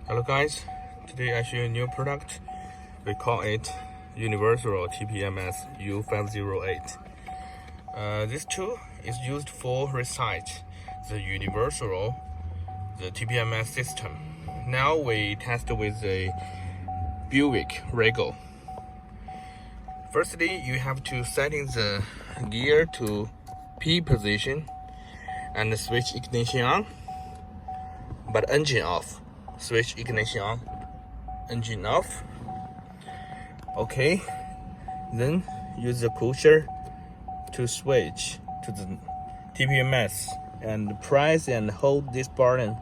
Hello guys, today I show you a new product. We call it Universal TPMS U508. This tool is used for recite the universal, the TPMS system. Now we test with the Buick Regal. Firstly, you have to setting the gear to P position and switch ignition on, but engine off. Switch ignition on, engine off. Okay, then use the pusher to switch to the TPMS and press and hold this button.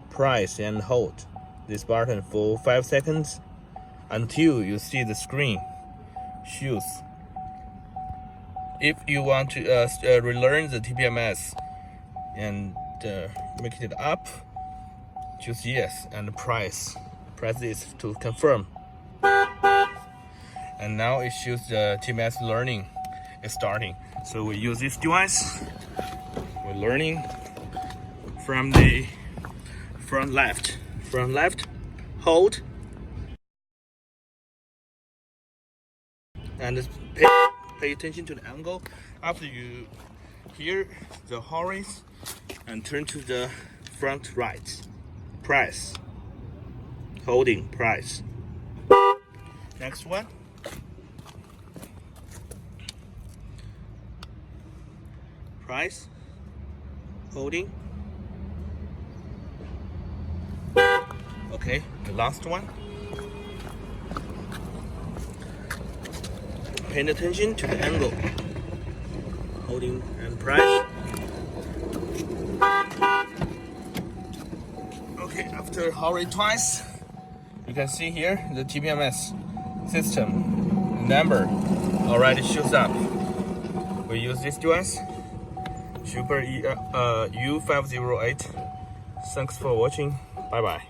Press and hold this button for 5 seconds until you see the screen shows. If you want to relearn the TPMS and make it up, choose yes and press this to confirm. And now it shows the TPMS learning is starting. So we use this device. We're learning from the front left, hold, and pay attention to the angle. After you hear the horns, and turn to the front right. Press, holding, press. Next one. Press, holding. Okay, the last one. Paying attention to the angle. Holding and press. Okay, after hurry twice, you can see here the TPMS system number already shows up. We use this device, U508. Thanks for watching. Bye bye.